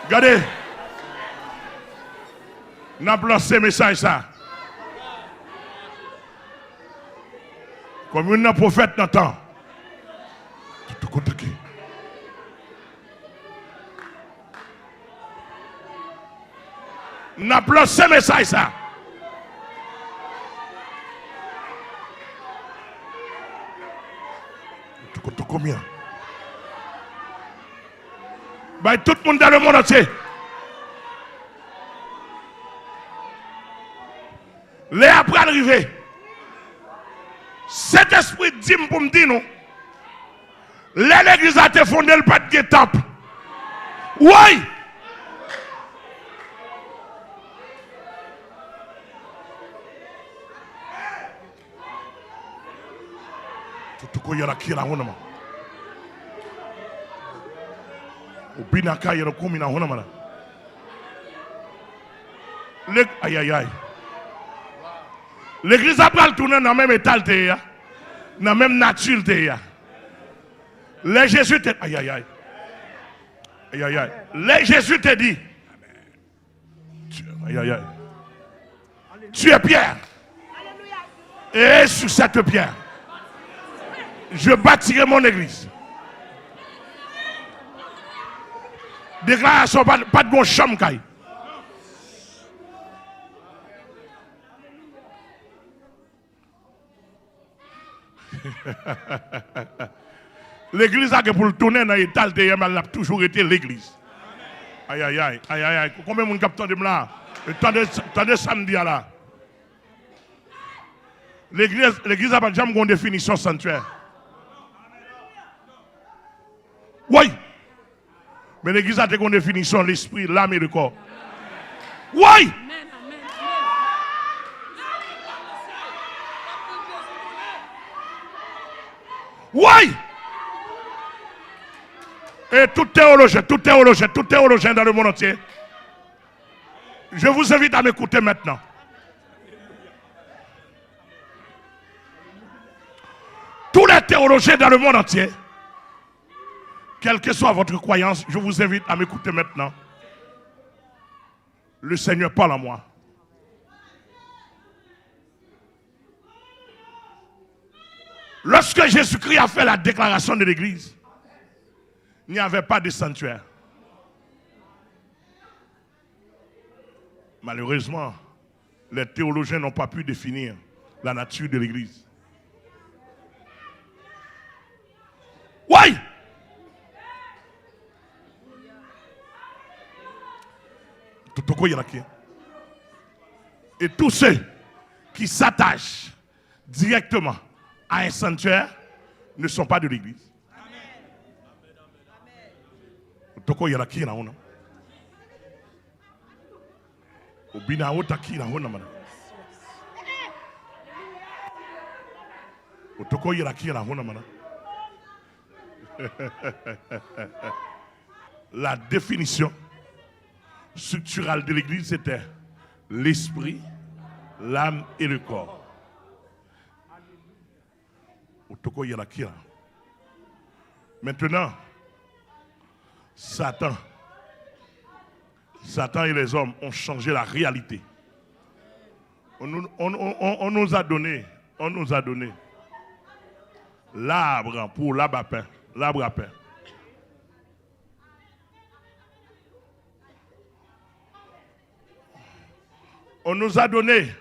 Regardez. Nous avons lancé message ça. Comme un prophète n'entend. Tout côté. Nous avons lancé message ça. Tout combien? Bah, tout le monde dans le monde entier. Les après arriver. Cet esprit dit pour me dire, non. L'église a été fondée, le pas de temple. Oui. Tout quoi y a qui là on a. Au binaka y a combien on a. Aïe aïe aïe. L'église a pas tourné dans le même état, dans la même nature. Les Jésus te aïe aïe aïe. Aïe aïe aïe. Les Jésus te dit. Aïe aïe aïe. Tu es Pierre. Et sur cette pierre, je bâtirai mon église. Déclaration pas de bon chambre. L'église a pour le tourner dans l'état de elle a toujours été l'église. Aïe aïe aïe aïe aïe. Combien de monde capte de là? Attendez samedi là. L'église a pas jamais une définition sanctuaire. Oui. Mais l'église a une définition l'esprit, l'âme et le corps. Oui. Oui. Et tout théologien dans le monde entier, je vous invite à m'écouter maintenant. Tous les théologiens dans le monde entier, quelle que soit votre croyance, je vous invite à m'écouter maintenant. Le Seigneur parle à moi. Lorsque Jésus-Christ a fait la déclaration de l'église, il n'y avait pas de sanctuaire. Malheureusement, les théologiens n'ont pas pu définir la nature de l'église. Oui! Et tous ceux qui s'attachent directement à un sanctuaire ne sont pas de l'église. La définition structurelle de l'église c'était l'esprit, l'âme et le corps. Maintenant, Satan et les hommes ont changé la réalité. On nous a donné l'arbre pour l'arbre à pain. L'arbre à pain. On nous a donné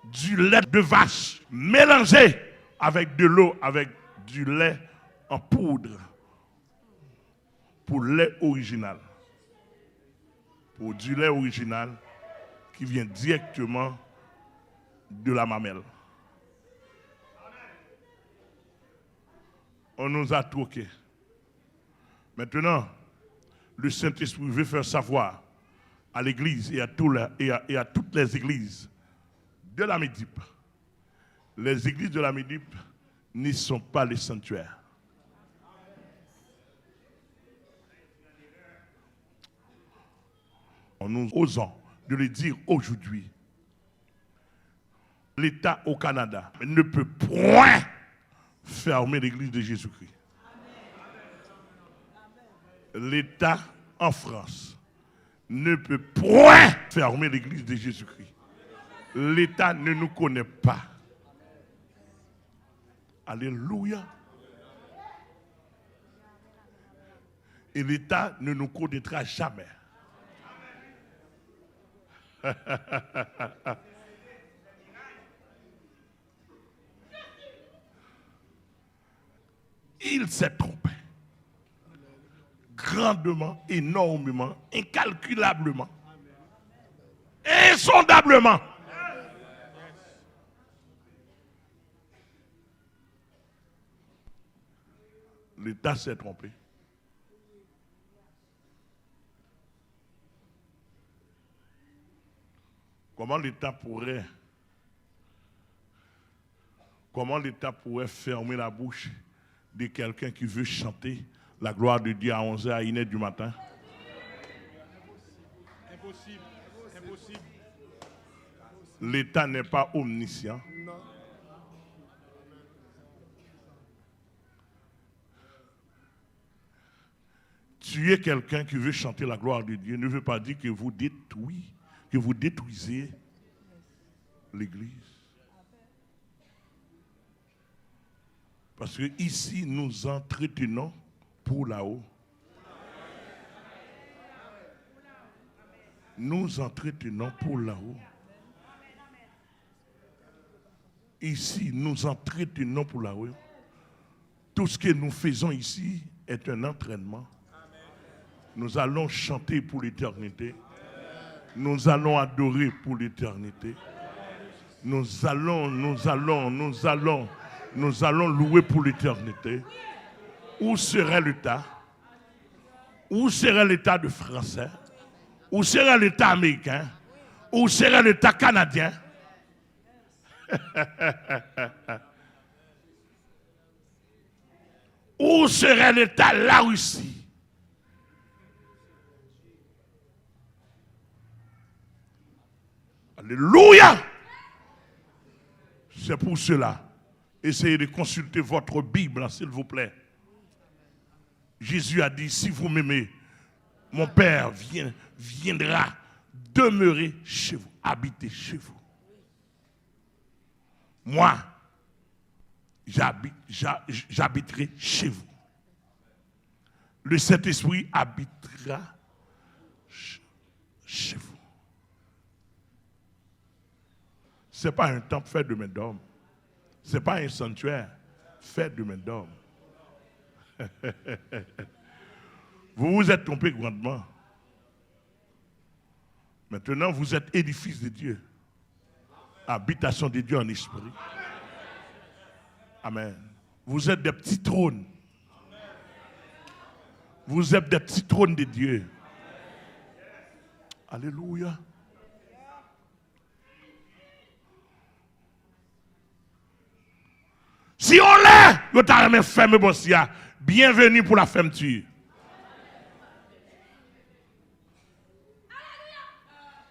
du lait de vache mélangé avec de l'eau, avec du lait en poudre. Pour lait original. Pour du lait original qui vient directement de la mamelle. On nous a troqué. Maintenant, le Saint-Esprit veut faire savoir à l'église et à toutes les églises de la Médip. Les églises de la Médip ne sont pas les sanctuaires. En nous osant de le dire aujourd'hui, l'État au Canada ne peut point fermer l'église de Jésus-Christ. l'État en France ne peut point fermer l'église de Jésus-Christ. L'État ne nous connaît pas. Alléluia. Et l'État ne nous connaîtra jamais. Il s'est trompé. Grandement, énormément, incalculablement, insondablement. L'État s'est trompé. Comment l'État pourrait fermer la bouche de quelqu'un qui veut chanter la gloire de Dieu à 11h à 1h du matin? Impossible. Impossible. L'État n'est pas omniscient. Tuer quelqu'un qui veut chanter la gloire de Dieu ne veut pas dire que vous détruisez l'Église. Parce que ici, nous entretenons pour là-haut. Nous entretenons pour là-haut. Ici, nous entretenons pour là-haut. Tout ce que nous faisons ici est un entraînement. Nous allons chanter pour l'éternité. Nous allons adorer pour l'éternité. Nous allons louer pour l'éternité. Où serait l'État? Où serait l'État de français? Où serait l'État américain? Où serait l'État canadien? Où serait l'État la Russie? Alléluia! C'est pour cela. Essayez de consulter votre Bible, s'il vous plaît. Jésus a dit, si vous m'aimez, mon Père viendra demeurer chez vous, habiter chez vous. Moi, j'habiterai chez vous. Le Saint-Esprit habitera chez vous. Ce n'est pas un temple fait de main d'homme. Ce n'est pas un sanctuaire fait de main d'homme. Vous vous êtes trompé grandement. Maintenant, vous êtes édifice de Dieu. Habitation de Dieu en esprit. Amen. Vous êtes des petits trônes. Vous êtes des petits trônes de Dieu. Alléluia. Si on l'est, vous avez fermé bossia. Bienvenue pour la fermeture.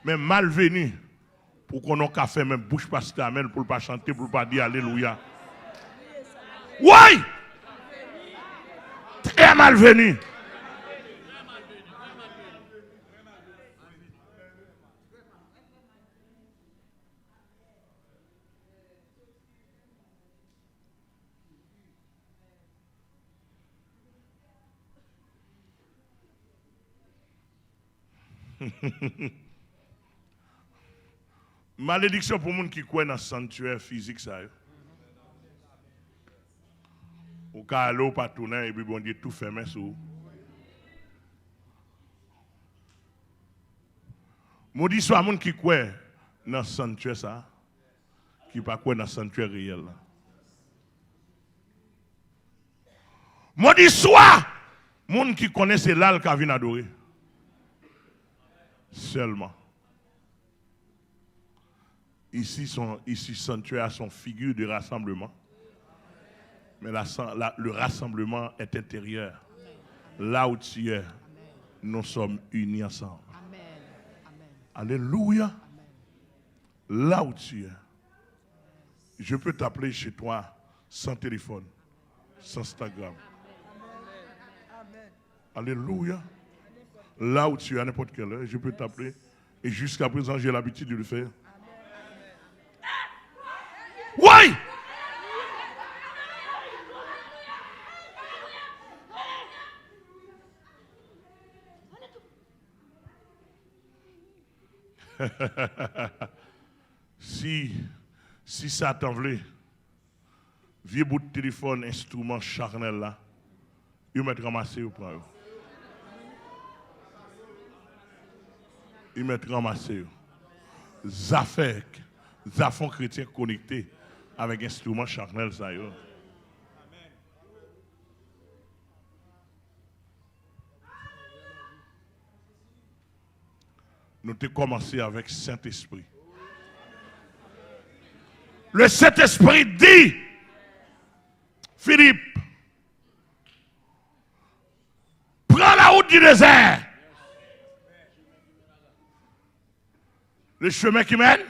Mais malvenu pour qu'on ait qu'à faire même bouche pasteur amen pour ne pas chanter, pour ne pas dire alléluia. Oui! Très malvenu. Malédiction pour les gens qui croient dans le sanctuaire physique. Ça. Ou quand aller au patronat et puis bon Dieu tout fermé sur vous. Maudit soit les gens qui croient dans le sanctuaire, ça, qui ne croient pas dans le sanctuaire réel. Maudit soit les gens qui connaissent l'al qui viennent adorer. Seulement. Ici, sanctuaire sont figure de rassemblement. Mais le rassemblement est intérieur. Là où tu es, nous sommes unis ensemble. Amen. Alléluia. Là où tu es. Je peux t'appeler chez toi sans téléphone, sans Instagram. Alléluia. Là où tu es à n'importe quelle heure, je peux t'appeler. Et jusqu'à présent, j'ai l'habitude de le faire. Oui! si ça t'en voulait, vieux bout de téléphone, instrument charnel là, il m'a ramassé au point. Il m'a ramassé. Zafek, Zafon chrétien connecté avec instrument charnel ça. Yo. Nous avons commencé avec Saint-Esprit. Le Saint-Esprit dit, Philippe, prends la route du désert. Le chemin qui mène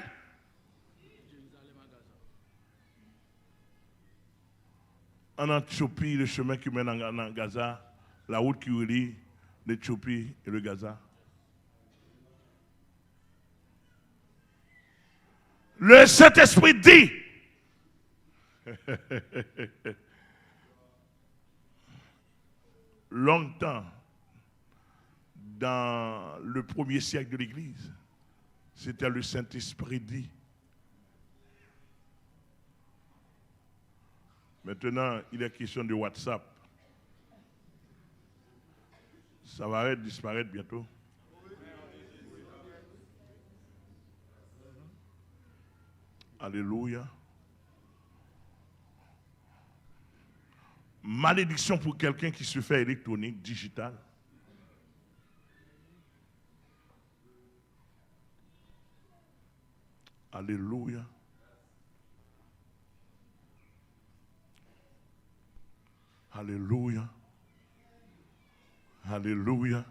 en Éthiopie, le chemin qui mène en Gaza, la route qui relie l'Éthiopie et le Gaza. Le Saint-Esprit dit, longtemps, dans le premier siècle de l'Église, c'était le Saint-Esprit dit. Maintenant, il est question de WhatsApp. Ça va disparaître bientôt. Alléluia. Malédiction pour quelqu'un qui se fait électronique, digital. Alléluia. Alléluia. Alléluia.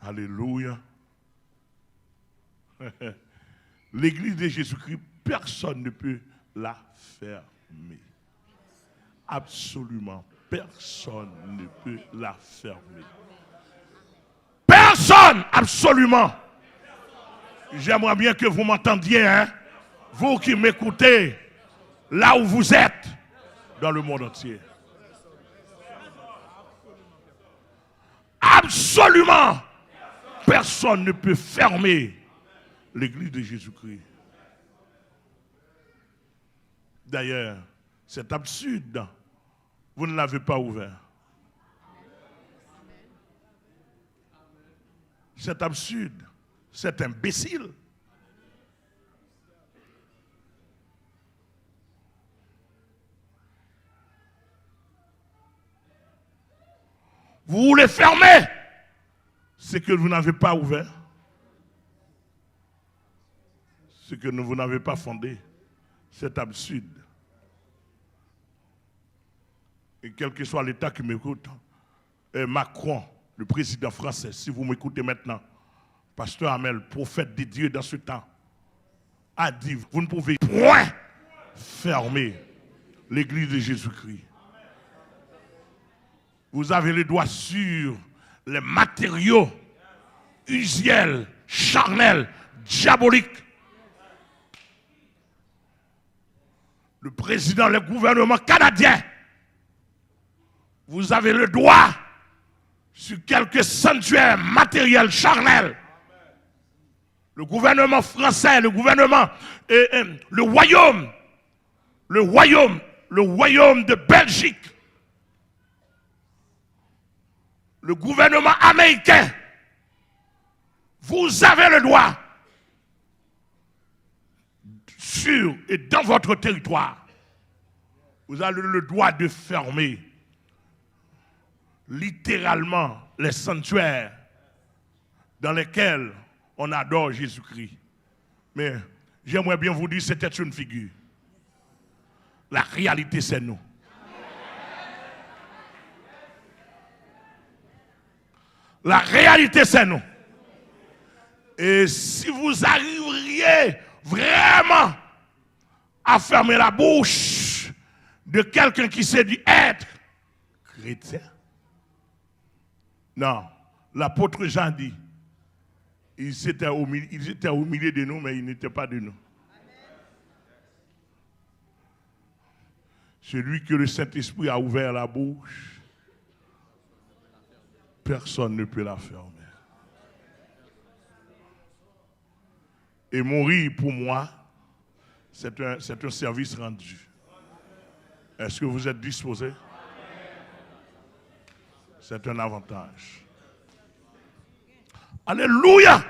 Alléluia. L'église de Jésus-Christ, personne ne peut la fermer. Absolument personne ne peut la fermer. Personne, absolument. J'aimerais bien que vous m'entendiez, hein? Vous qui m'écoutez, là où vous êtes, dans le monde entier. Absolument, personne ne peut fermer l'église de Jésus-Christ. D'ailleurs, c'est absurde. Vous ne l'avez pas ouvert. C'est absurde. C'est imbécile. Vous voulez fermer ce que vous n'avez pas ouvert, ce que vous n'avez pas fondé. C'est absurde. Et quel que soit l'État qui m'écoute, Macron, le président français, si vous m'écoutez maintenant, Pasteur Hamel, prophète de Dieu dans ce temps, a dit, vous ne pouvez point fermer l'église de Jésus-Christ. Vous avez le doigt sur les matériaux usuels, charnels, diaboliques. Le président, le gouvernement canadien, vous avez le doigt sur quelques sanctuaires matériels, charnels. Le gouvernement français, le gouvernement, le royaume de Belgique, le gouvernement américain, vous avez le droit sur et dans votre territoire. Vous avez le droit de fermer littéralement les sanctuaires dans lesquels on adore Jésus-Christ. Mais j'aimerais bien vous dire, c'était une figure. La réalité, c'est nous. La réalité, c'est nous. Et si vous arriveriez vraiment à fermer la bouche de quelqu'un qui s'est dit être chrétiens. Non, l'apôtre Jean dit, ils étaient au milieu de nous, mais ils n'étaient pas de nous. Celui que le Saint-Esprit a ouvert la bouche, personne ne peut la fermer. Et mourir pour moi, c'est un service rendu. Est-ce que vous êtes disposés? C'est un avantage. Alléluia!